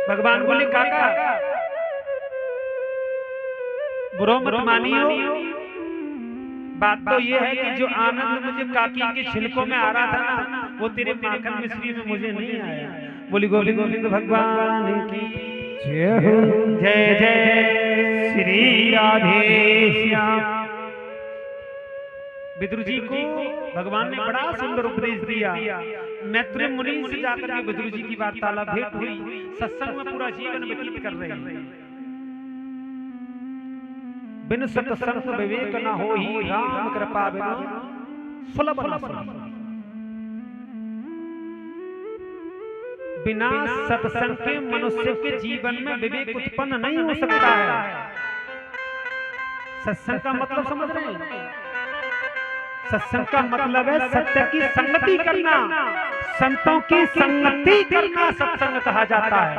भगवान बोले काका बुरा मत मानियो, बात तो ये है कि जो आनंद मुझे काकी के छिलकों में आ रहा था ना, वो तेरे माखन मिश्री में मुझे नहीं आया। बोली गोविंद गोविंद भगवान की जय हो। जय जय श्री राधे श्याम। विदुर जी को भगवान ने बड़ा सुंदर उपदेश दिया। मैत्री मुनि से जाकर के विदुर जी की वार्तालाप भेंट हुई, सत्संग में पूरा जीवन व्यतीत कर रहे हैं। बिन सत्संग विवेक न होई, राम कृपा बिना सुलभ न सुलभ। बिना सत्संग के मनुष्य के जीवन में विवेक उत्पन्न नहीं हो सकता है। सत्संग का मतलब समझ रहे हैं? सत्संग का मतलब है सत्य की संगति करना, संतों की संगति करना सत्संग कहा जाता है।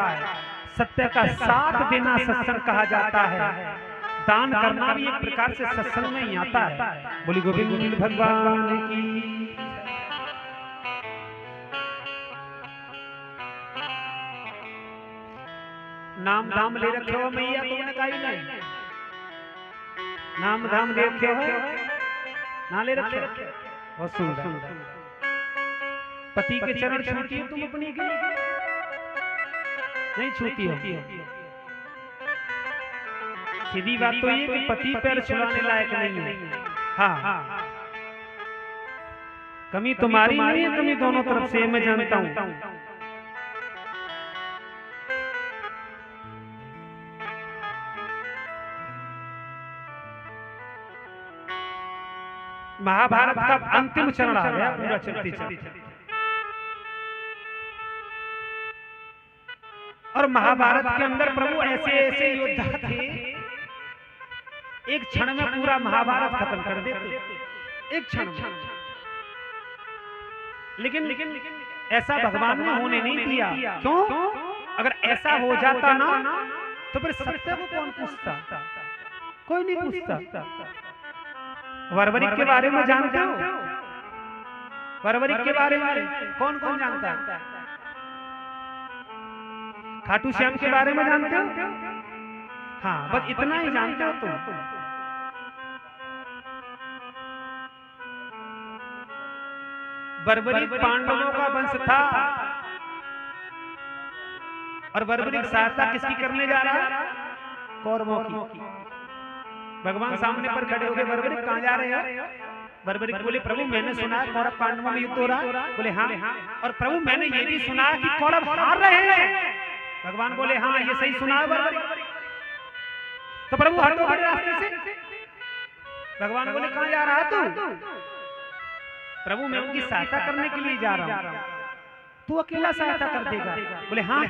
सत्य का साथ देना सत्संग कहा जाता है। दान करना भी एक प्रकार से सत्संग में ही आता है। बोली गोविंद गोविंद भगवान की। नाम धाम ले रखे हो मैया, तुमने कहा ही नहीं। नाम धाम ले रखे हो ना, ले रखे बहुत सुंदर। पति के चरण छूती हो तुम अपनी की नहीं छूती हो? सीधी बात तो ये कि पति पैर छुलाने लायक नहीं है। हाँ, कमी तुम्हारी नहीं है, कमी दोनों तरफ से मैं जानता हूं। महाभारत का अंतिम चरण आ गया, पूरा चलते चलते। और महाभारत के अंदर प्रभु ऐसे ऐसे योद्धा थे, एक क्षण में पूरा महाभारत खत्म कर देते, एक क्षण में। लेकिन ऐसा भगवान ने होने नहीं दिया। क्यों? अगर ऐसा हो जाता ना तो फिर सत्य को कौन पूछता? कोई नहीं पूछता। वरवरिक के बारे में जानते हो? वरवरिक के बारे में कौन कौन जानता है? खाटू श्याम के बारे में जानते हो? हाँ, बस इतना ही जानते हो तुम। बर्बरिक पांडवों का वंश था, और बर्बरिक सहायता किसकी करने जा रहा है? कौरवों की। भगवान सामने पर खड़े हो गए, बर्बरिक कहां जा रहे हो? बर्बरिक बोले प्रभु मैंने सुना है कौरव पांडवों में युद्ध हो रहा। बोले हाँ, और प्रभु मैंने ये भी सुना है कि कौरव हार रहे हैं। भगवान बोले हाँ, ये सही सुना है बर्बरिक। तो प्रभु हटो मेरे रास्ते से। भगवान बोले कहां जा रहा है तू? प्रभु मैं उनकी सहायता करने के लिए जा रहा हूं, तू अकेला सहायता कर देगा? बोले हाँ।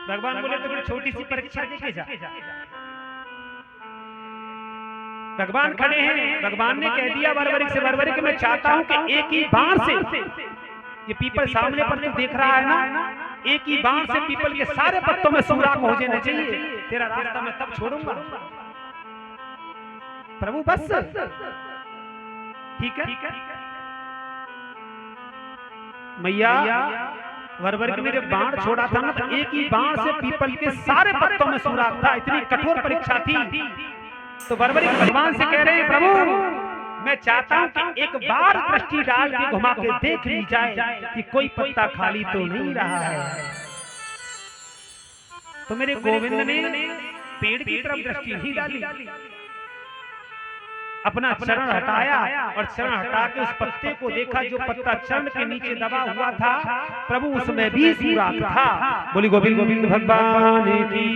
भगवान बोले तो फिर छोटी सी परीक्षा देके जा। भगवान खड़े हैं, भगवान ने कह दिया बर्बरिक से, बर्बरिक मैं चाहता हूं कि एक ही बाण से, ये पीपल सामने पर तू देख रहा है ना, एक ही बाण से पीपल के सारे पत्तों में सुराख हो जाने चाहिए, तेरा रास्ता मैं तब छोड़ूंगा। प्रभु बस ठीक है मैया। बर्बरिक ने जब बाण छोड़ा था ना, तो एक ही बाण से पीपल के सारे पत्तों में सुराख था। इतनी कठोर परीक्षा थी। तो बर्बरिक भगवान से कह रहे हैं प्रभु मैं चाहता हूं कि एक बार दृष्टि डाल के घुमा के देख ली जाए कि कोई पत्ता खाली तो नहीं रहा है। तो मेरे गोविंद ने पेड़ की तरफ दृष्टि नहीं डाली, अपना चरण हटाया और चरण हटा के उस पत्ते को देखा जो पत्ता चरण के नीचे दबा हुआ था। प्रभु उसमें भी सुराख था। बोली गोविंद गोविंद भगवान की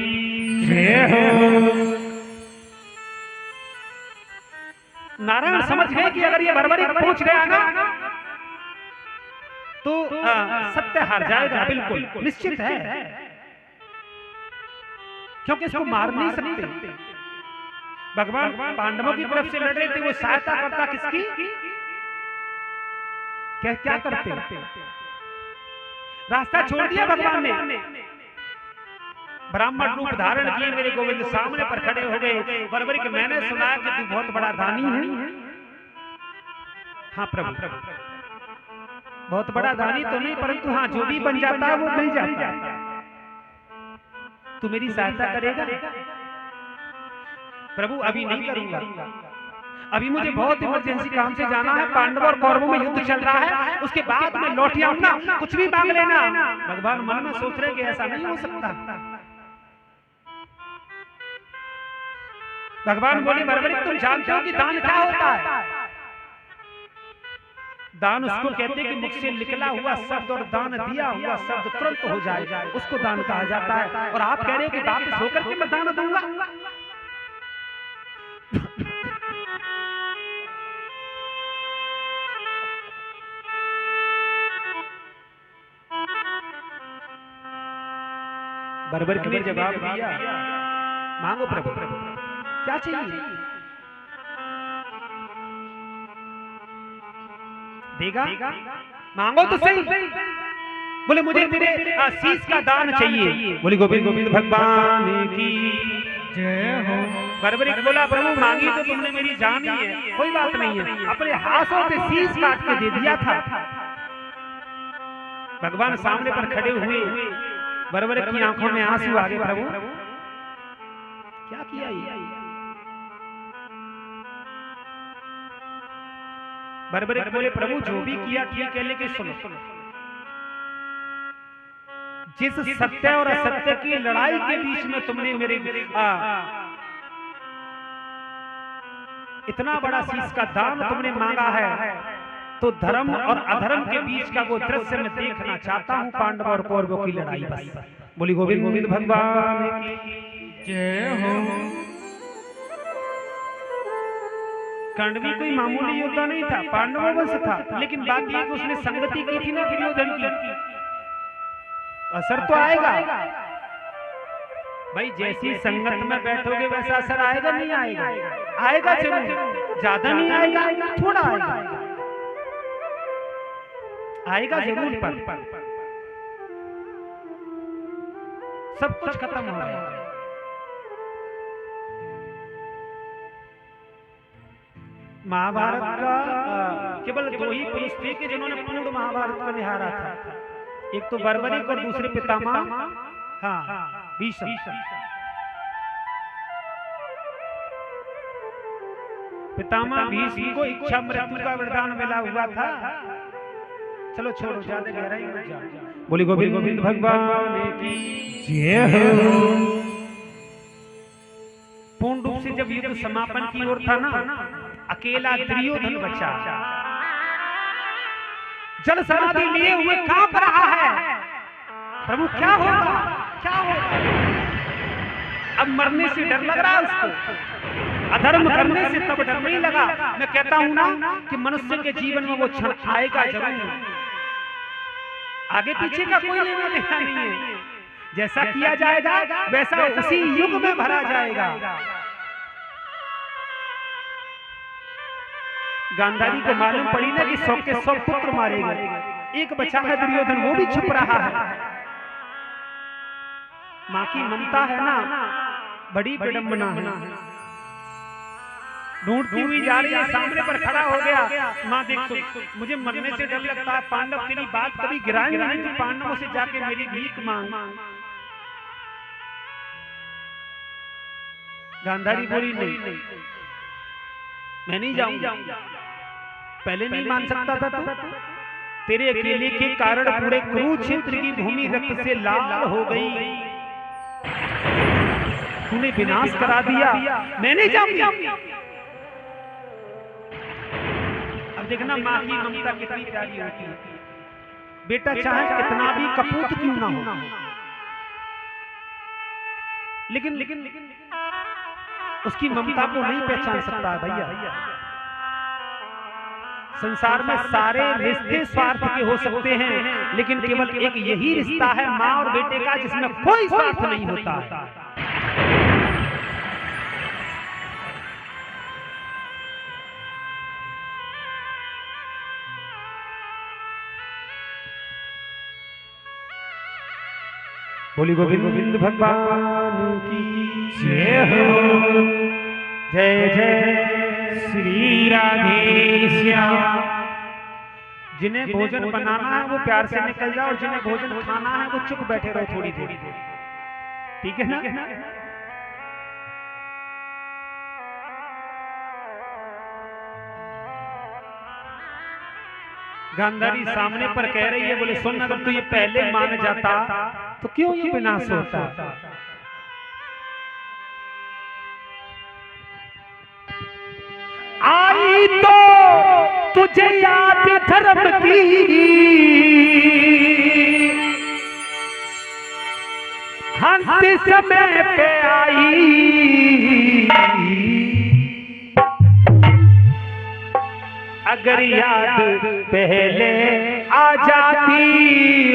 जय हो। नारायण समझ गए कि अगर ये बर्बरिक पहुंच गया ना तो सत्य हार जाएगा, बिल्कुल निश्चित है, क्योंकि इसको मार नहीं सकते। भगवान पांडवों की तरफ से लड़ रहे थे, वो सहायता करता किसकी? क्या करते? रास्ता छोड़ दिया भगवान ने, ब्राह्मण रूप धारण किए मेरे गोविंद सामने पर खड़े हो गए। बर्बरिक मैंने सुना कि तू बहुत बड़ा दानी है। हाँ प्रभु, बहुत बड़ा दानी तो नहीं, परंतु हाँ जो भी बन जाता है वो मिल जाता है। तू मेरी सहायता करेगा? प्रभु अभी नहीं करूंगा, अभी मुझे बहुत इमरजेंसी काम से जाना है, पांडवों और कौरवों में युद्ध चल रहा है, उसके बाद मैं लौट आऊंगा, कुछ भी मांग लेना। भगवान मन में सोच रहे कि ऐसा नहीं हो सकता। भगवान बोले बर्बरीक तुम जानते हो कि दान क्या होता है? दान उसको कहते हैं कि मुख से निकला हुआ शब्द और दान दिया हुआ शब्द तुरंत हो जाए, उसको दान कहा जाता है। और आप कह रहे हो कि वापस होकर के मैं दान दूंगा? बर्बरीक ने जवाब दिया, मांगो प्रभु, क्या चाहिए? देगा? मांगो तो सही। बोले मुझे तेरे शीश का दान चाहिए। बोले गोविंद गोविंद भगवान की जय हो। बर्बरीक बोला प्रभु मांगी तो तुमने मेरी जान ही है, कोई बात नहीं है, अपने हाथों से शीश काट के दे दिया था। भगवान सामने पर खड़े हुए, बर्बरीक की आंखों में आंसू आ गए। प्रभु क्या किया ये? बर्बरीक बोले प्रभु जो भी किया ठीक है, लेकिन सुनो, जिस सत्य और असत्य की लड़ाई के बीच में तुमने मेरे इतना बड़ा शीश का दान तुमने मांगा है, तो धर्म और अधर्म के बीच का वो दृश्य मैं देखना चाहता हूं, पांडव और कौरवों की लड़ाई। बस बोली गोविंद गोविंद भगवान की जय हो। कर्ण भी कोई मामूली योद्धा नहीं था, पांडवों वंश था, लेकिन बात यह कि उसने संगति की थी ना दुर्योधन की, असर तो आएगा भाई। जैसी संगत में बैठोगे वैसा असर आएगा नहीं आएगा? आएगा जरूर, ज्यादा नहीं आएगा, थोड़ा आएगा, आएगा जरूर। पर सब कुछ खत्म हो गया। महाभारत का केवल दो ही पुरुष थे कि जिन्होंने पूर्ण महाभारत को निहारा था, एक तो बर्बरीक और दूसरे पितामह भीष्म। पितामह भीष्म को इच्छा मृत्यु का वरदान मिला हुआ था। चलो छोड़ो, ज्यादा गहराई मत जाओ। बोली गोविंद गोविंद भगवान की जय हो। पूर्ण रूप से जब युद्ध समापन की ओर था ना, अकेला दुर्योधन बचा, जल समाधि लिए हुए कांप रहा है। प्रभु क्या होगा, क्या होगा? अब मरने से डर लग रहा है उसको, अधर्म करने से तब डर नहीं लगा। मैं कहता हूं ना कि मनुष्य के जीवन में वो क्षण आएगा जरूर, आगे पीछे का कोई लेना देना नहीं है। जैसा किया जाएगा वैसा उसी युग में भरा जाएगा। गांधारी को मालूम पड़ी ना कि 100 के 100 पुत्र मारे गए, एक बचा है दुर्योधन, वो भी छुप रहा है। माँ की ममता है ना, बड़ी विडंबना है। ढूंढती हुई जा रही है, सामने पर खड़ा हो गया। माँ देख मुझे मरने से डर लगता है, पांडव तेरी बात कभी गिराएंगे नहीं, तो पांडवों से जाके मेरी भीख मांग। गांधारी बोली नहीं, मैं नहीं जाऊंगा। पहले नहीं मान सकता था तू, तेरे अकेले के कारण पूरे कुरुक्षेत्र की भूमि रक्त से लाल हो गई, तूने विनाश करा दिया, मैं नहीं जाऊंगा। अब देखना माँ की ममता कितनी प्यारी होती है। बेटा चाहे कितना भी कपूत क्यों ना हो, लेकिन उसकी ममता को नहीं पहचान सकता भैया। संसार में सारे रिश्ते स्वार्थ के हो सकते हैं, लेकिन केवल एक यही रिश्ता है माँ और बेटे का जिसमें कोई स्वार्थ नहीं होता है। बोली गोविंद गोविंद भगवान की जय हो। जय जय श्री राधे श्याम। जिन्हें भोजन बनाना है वो प्यार से निकल जाओ, और जिन्हें भोजन खाना है वो चुप बैठे रहो थोड़ी देर। ठीक है ना? गांधारी सामने पर कह रही है, बोले सुन, अगर तू ये पहले मान जाता तो क्यों ये विनाश होता? आई तो तुझे याद धर्म की, हंस समय पे आई, अगर याद पहले आ जाती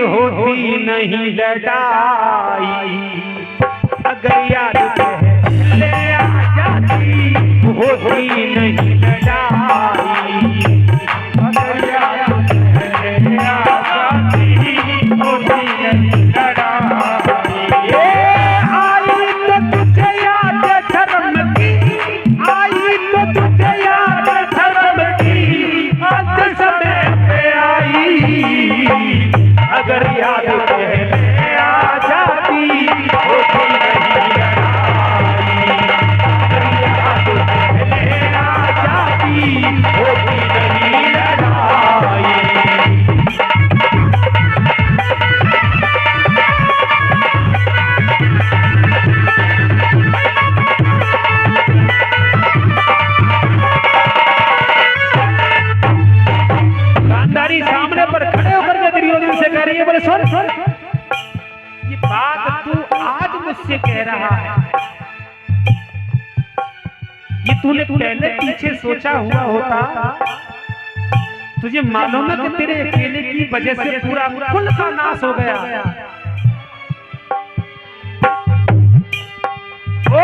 होती नहीं लड़ाई, अगर याद पहले आ जाती होती नहीं लड़ाई, अगर याद पहले आ जाती होती नहीं लड़ाई। आई तो तुझे याद धर्म की, आई तो तुझे याद धर्म की, अंत समय पे आई, अगर याद पहले आ जाती होती नहीं लड़ाई, अगर याद पहले आ जाती होती नहीं लड़ाई। गांधारी सामने पर खड़े होकर के दुर्योधन से कह रही है, बोले सुन, ये बात तू आज मुझसे कह रहा है, ये तूने पहले पीछे सोचा हुआ होता, तुझे मालूम है कि तेरे अकेले की वजह से पूरा कुल का नाश हो गया। ओ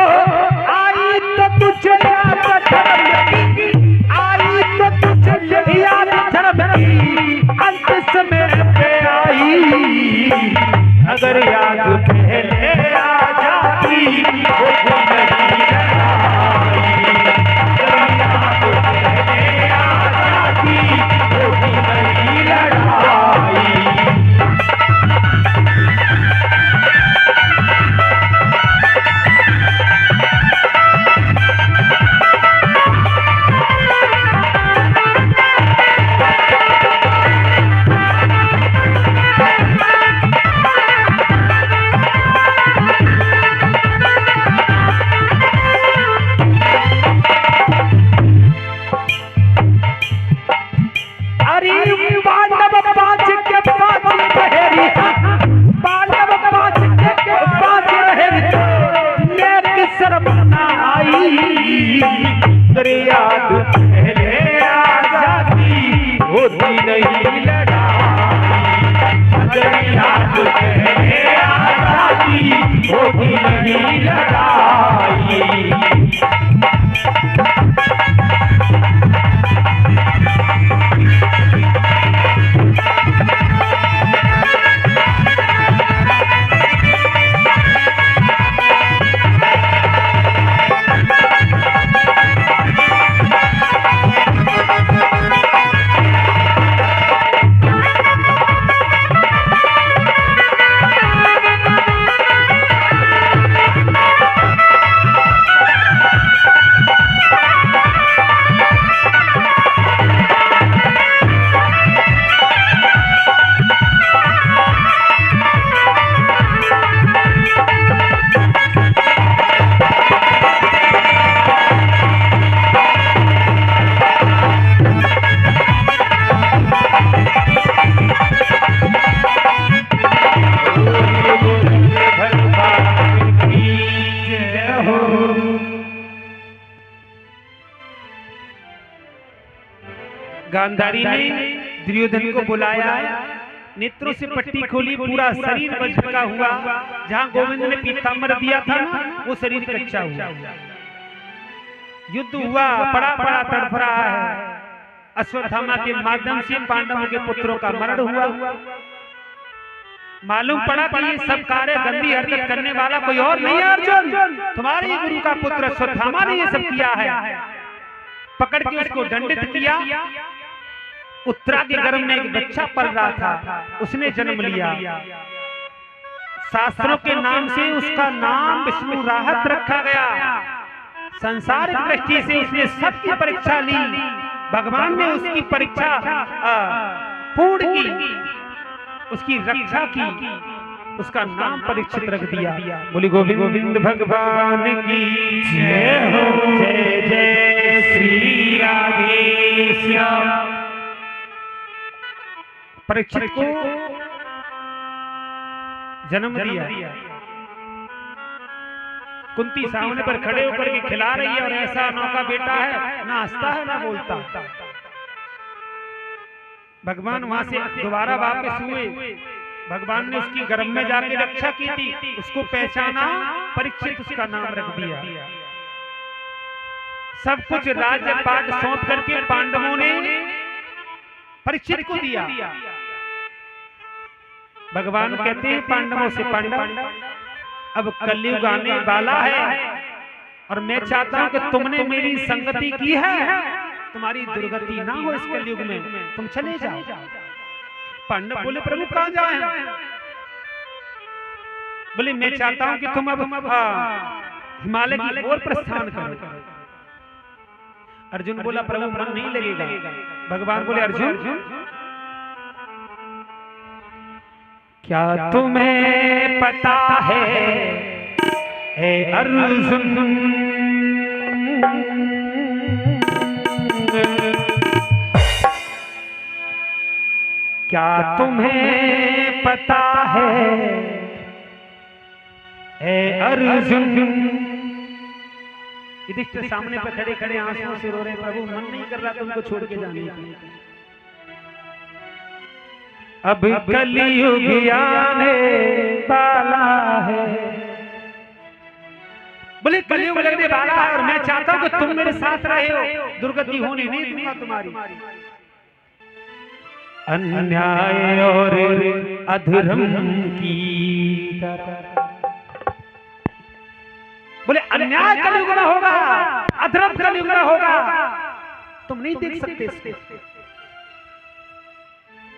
आई तो तुझे याद धर्म की, आई तो तुझे याद धर्म की, अंत समय पे आई, अगर याद पहले आ जाती होती नहीं लड़ाई, अगर याद पहले आ जाती होती नहीं लड़ाई। याद पहले आ जाती होती नहीं लड़ाई, अगर याद पहले आ जाती होती नहीं लड़ाई। गांधारी ने दुर्योधन को बुलाया, नेत्रों से पट्टी खोली, पूरा शरीर वज्र का हुआ, जहां गोविंद ने पीताम्बर दिया था ना, वो शरीर कच्चा हुआ। युद्ध हुआ, पड़ा पड़ा तड़फ रहा है, अश्वत्थामा के माध्यम से पांडवों के पुत्रों का मरण हुआ। मालूम पड़ा कि ये सब कार्य गंदी हरकत करने वाला कोई और नहीं है अर्जुन, तुम्हारे गुरु का पुत्र अश्वत्थामा ने ये सब किया है। पकड़ के उसको दंडित किया। उत्तरा के गर्भ में एक बच्चा पल रहा था, उसने जन्म लिया। शास्त्रों के नाम से उसका नाम विष्णु राहत रखा गया। संसारिक दृष्टि से उसने सबकी परीक्षा ली, भगवान ने उसकी परीक्षा पूर्ण की, उसकी रक्षा की, उसका नाम परीक्षित रख दिया। बोली गोविंद गोविंद भगवान की जय हो। जय जय श्री राधे श्याम। परीक्षित को जन्म दिया। कुंती सामने पर खड़े होकर के खिला रही है और ऐसा अनोखा बेटा है, ना हंसता है ना बोलता। भगवान वहां से दोबारा वापस हुए, भगवान ने उसकी गर्भ में जाके रक्षा की थी, उसको पहचाना, परीक्षित उसका नाम रख दिया। सब कुछ राज्य पाठ सौंप करके पांडवों ने परीक्षित को दिया। भगवान कहते हैं पांडवों से, पांडव अब कलयुग आने वाला है और मैं चाहता हूं कि तुमने मेरी संगति की है, तुम्हारी दुर्गति ना हो इस कलयुग में, तुम चले जाओ। पांडव बोले प्रभु कहां जाएं? बोले मैं चाहता हूं कि तुम अब हिमालय की ओर प्रस्थान करो। अर्जुन बोला प्रभु मन नहीं लगेगा। भगवान बोले अर्जुन क्या तुम्हें पता है अर्जुन, क्या तुम्हें पता है अर्जुन। युधिष्ठिर सामने पर खड़े खड़े आंसुओं से रो रहे, प्रभु मन नहीं कर रहा तुमको छोड़ के जाने की। अब कलयुग आने वाला है। बोले कलयुग लगने वाला है और मैं चाहता हूं कि तुम मेरे साथ रहे हो, दुर्गति होने नहीं दूंगा तुम्हारी। अन्याय और अधर्म की बोले अन्याय कलयुग में होगा, अधर्म कलयुग में होगा, तुम नहीं देख सकते इसको,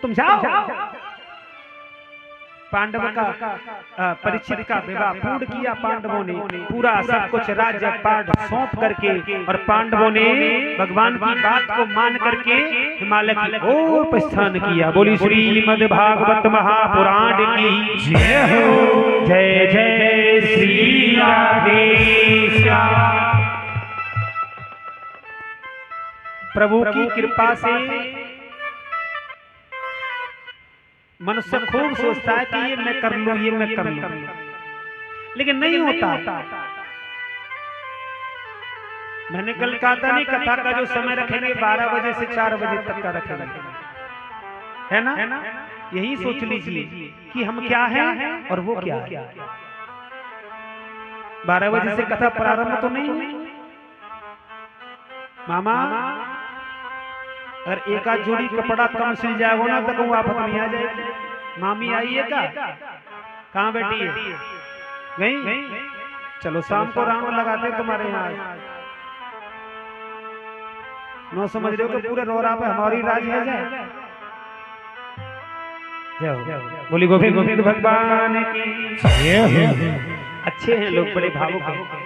तुम जाओ। पांडव का परीक्षित का विवाह पूर्ण किया पांडवों ने, पूरा सब कुछ राज्य पाठ सौंप करके, और पांडवों ने भगवान की बात को मान करके हिमालय की ओर प्रस्थान किया। बोली श्रीमद् भागवत महापुराण की जय हो। जय जय श्री राधे श्याम। प्रभु की कृपा से मनुष्य खूब सोचता है कि ये मैं कर लूं, ये मैं कर लूं, लेकिन नहीं होता। मैंने कल कहा था नहीं, कथा का जो समय रखेंगे 12 बजे से 4 बजे तक का रखेंगे, है ना? यही सोच लीजिए कि हम क्या हैं और वो क्या है। 12 बजे से कथा प्रारंभ तो नहीं हुई मामा, अगर एक आध जोड़ी कपड़ा कम सिल जाएगा ना तो कहूँ आफत नहीं आ जाएगी। मामी आई है क्या? कहाँ बैठी है? गई? चलो शाम को राउंड लगाते तुम्हारे यहाँ। नो समझ रहे हो कि पूरे रोरा पे हमारी राज है। जय हो। बोली गोविंद गोविंद भगवान की जय हो। अच्छे हैं लोग, बड़े भावुक हैं।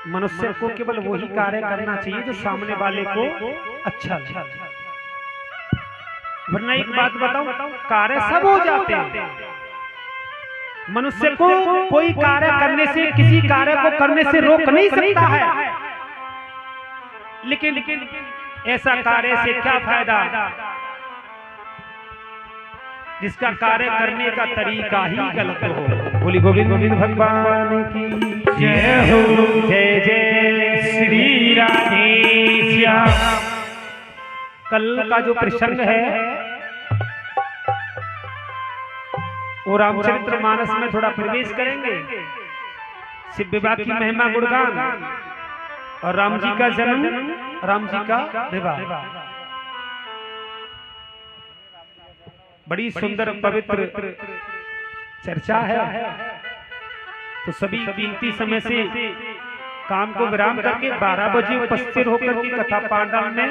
मनुष्य को केवल वही कार्य करना चाहिए जो सामने वाले को अच्छा लगे, वरना एक बात बताऊं, कार्य सब हो जाते हैं। मनुष्य को कोई कार्य करने से, किसी कार्य को करने से रोक नहीं सकता है, लेकिन ऐसा कार्य से क्या फायदा जिसका कार्य करने का तरीका ही गलत हो। बोली गोविंद गोविंद भगवान की जय हो। जय जय श्री राधे श्याम। कल का जो प्रसंग है वो रामचरित्र मानस में थोड़ा प्रवेश करेंगे। शिव विवाह की महिमा गुणगान और राम जी का जन्म, राम जी का विवाह, बड़ी सुंदर पवित्र चर्चा है। तो सभी कीमती समय से काम को विराम करके 12 बजे उपस्थित होकर की कथा पांडव में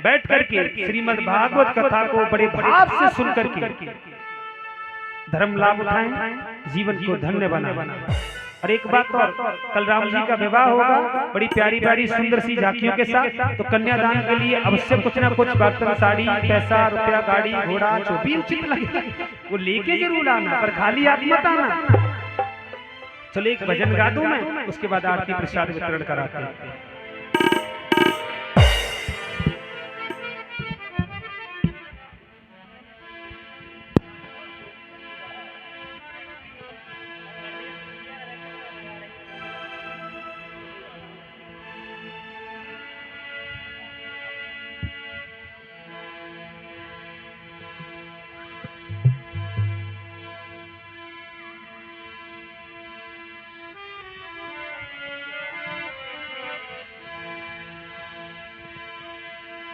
बैठ करके श्रीमद् भागवत कथा को बड़े भाव से सुन करके धर्म लाभ उठाएं, जीवन को धन्य बनाएं। और एक बात और, कल राम जी का विवाह होगा बड़ी प्यारी प्यारी सुंदर सी झांकियों के साथ, तो कन्यादान के लिए अवश्य कुछ ना कुछ बर्तन, साड़ी, पैसा, रुपया, गाड़ी, घोड़ा जो भी उचित लगे वो लेके जरूर आना, पर खाली हाथ मत आना। चलो एक भजन गा दूं मैं, उसके बाद आरती प्रसाद वितरण कराते हैं।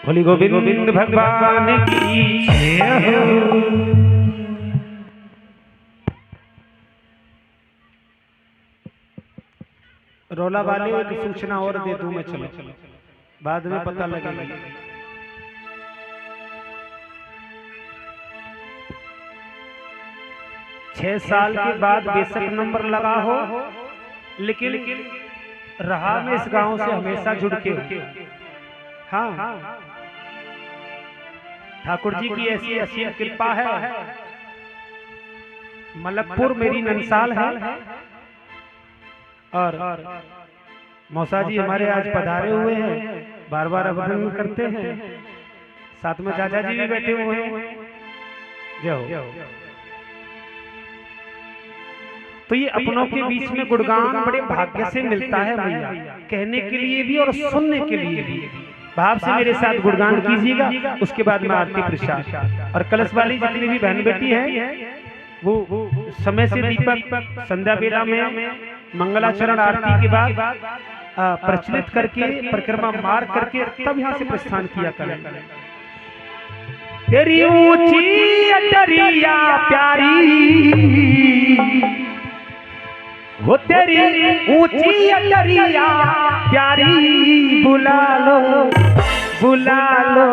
बोली गोविंद भगवान की जय हो। रोला वाले की सूचना और दे दूं मैं, चलो बाद में पता लगेगा। छह साल के बाद बेशक नंबर लगा हो, लेकिन रहा मैं इस गांव से हमेशा जुड़ के। हाँ, ठाकुर जी की ऐसी असीम कृपा है। मलकपुर मेरी नंसाल है, और मौसा जी हमारे आज पधारे हुए हैं, बार बार अभिनंदन करते हैं। साथ में चाचा जी भी बैठे हुए हैं। जय हो। तो ये अपनों के बीच में गुणगान बड़े भाग्य से मिलता है भैया, कहने के लिए भी और सुनने के लिए भी। भाव से मेरे साथ गुणगान कीजिएगा, उसके बाद में आरती प्रसाद। और कलश वाली जितनी भी बहन बेटी है वो समय से दीपक संध्या बेला में मंगलाचरण आरती के बाद प्रचलित करके परिक्रमा मार करके तब यहाँ से प्रस्थान किया करें। तेरी ऊंची अटरिया प्यारी वो, तेरी ऊंची अटरिया प्यारी, बुला लो बुला लो।